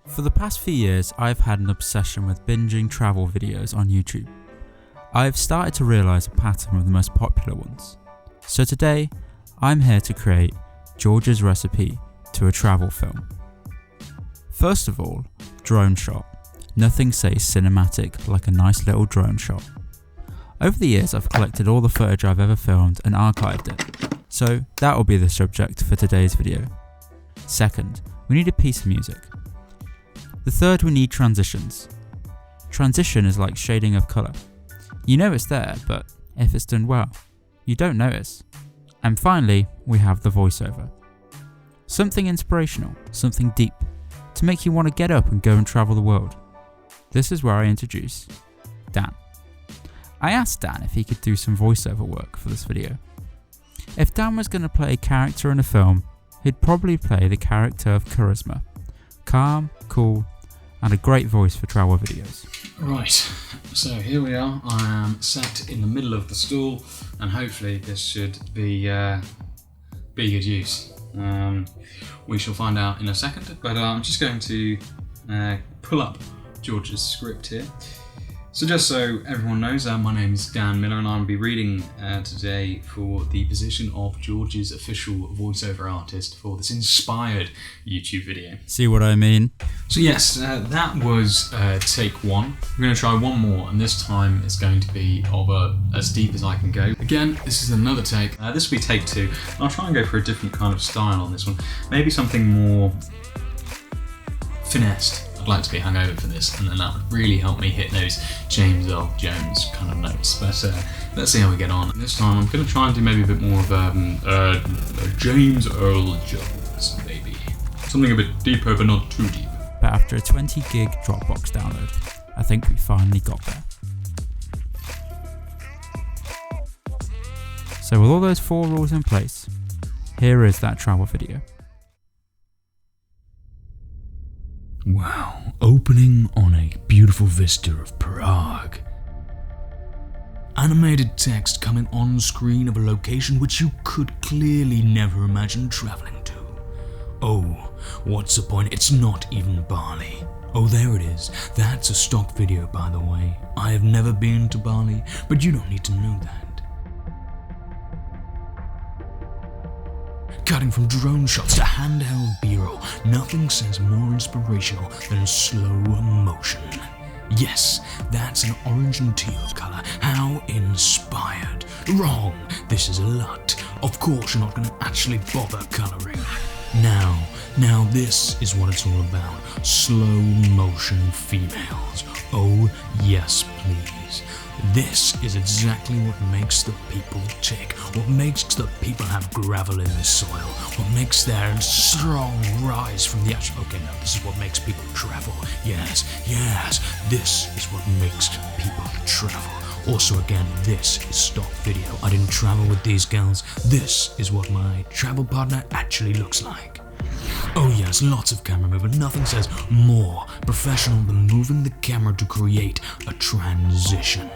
For the past few years, I've had an obsession with binging travel videos on YouTube. I've started to realise a pattern of the most popular ones. So today, I'm here to create George's recipe to a travel film. First of all, drone shot. Nothing says cinematic like a nice little drone shot. Over the years, I've collected all the footage I've ever filmed and archived it. So that will be the subject for today's video. Second, we need a piece of music. The third, we need transitions. Transition is like shading of colour. You know it's there, but if it's done well, you don't notice. And finally, we have the voiceover. Something inspirational, something deep, to make you want to get up and go and travel the world. This is where I introduce Dan. I asked Dan if he could do some voiceover work for this video. If Dan was going to play a character in a film, he'd probably play the character of Charisma. Calm, cool, and a great voice for travel videos. Right, so here we are. I am sat in the middle of the stool, and hopefully this should be good use. We shall find out in a second, but I'm just going to pull up George's script here. So just so everyone knows, my name is Dan Miller and I'll be reading today for the position of George's official voiceover artist for this inspired YouTube video. See what I mean? So yes, that was take one. I'm going to try one more, and this time it's going to be of as deep as I can go. Again, this is another take. This will be take two. I'll try and go for a different kind of style on this one. Maybe something more finessed. I'd like to be hungover for this, and then that would really help me hit those James Earl Jones kind of notes. But let's see how we get on. This time I'm going to try and do maybe a bit more of James Earl Jones, maybe. Something a bit deeper, but not too deep. But after a 20 gig Dropbox download, I think we finally got there. So with all those 4 rules in place, here is that travel video. Wow, opening on a beautiful vista of Prague. Animated text coming on screen of a location which you could clearly never imagine traveling to. Oh, what's the point? It's not even Bali. Oh, there it is. That's a stock video, by the way. I have never been to Bali, but you don't need to know that. Cutting from drone shots to handheld B-roll, nothing says more inspirational than slow motion. Yes, that's an orange and teal colour. How inspired. Wrong, this is a LUT. Of course you're not going to actually bother colouring. Now this is what it's all about. Slow motion females. Oh yes, please. This is exactly what makes the people tick, what makes the people have gravel in the soil, what makes their strong rise from the ash. Okay, no, this is what makes people travel. Yes, this is what makes people travel. Also again, this is stock video. I didn't travel with these girls. This is what my travel partner actually looks like. Oh yes, lots of camera movement. Nothing says more professional than moving the camera to create a transition.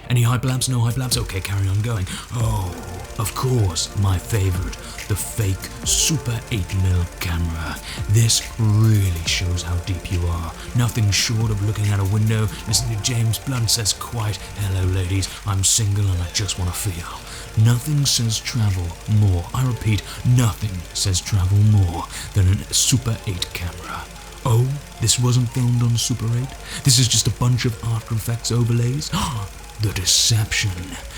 Any hype lamps? No hype lamps? Okay, carry on going. Oh, of course, my favorite, the fake Super 8mm camera. This really shows how deep you are. Nothing short of looking out a window, listening to James Blunt says quite, "Hello ladies, I'm single and I just want to feel." Nothing says travel more. I repeat, nothing says travel more than a Super 8 camera. Oh, this wasn't filmed on Super 8? This is just a bunch of After Effects overlays? The deception.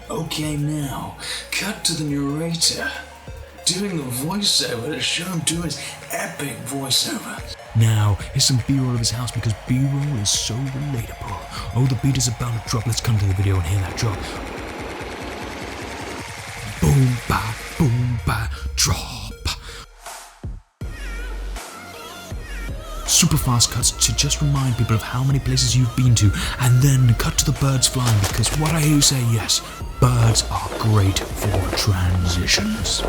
Okay, now, cut to the narrator doing the voiceover to show him doing his epic voiceover. Now, here's some B-roll of his house because B-roll is so relatable. Oh, the beat is about to drop. Let's come to the video and hear that drop. Boom, ba, drop. Super fast cuts to just remind people of how many places you've been to, and then cut to the birds flying because what I hear you say, yes, birds are great for transitions.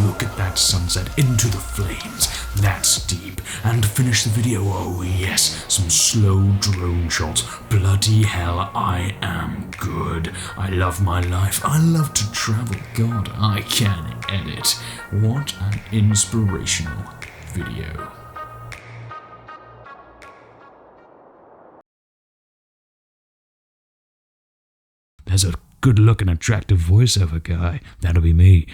Look at that sunset into the flames, that's deep. And to finish the video, oh yes, some slow drone shots. Bloody hell, I am good. I love my life, I love to travel. God, I can edit. What an inspirational video. There's a good-looking, attractive voiceover guy. That'll be me.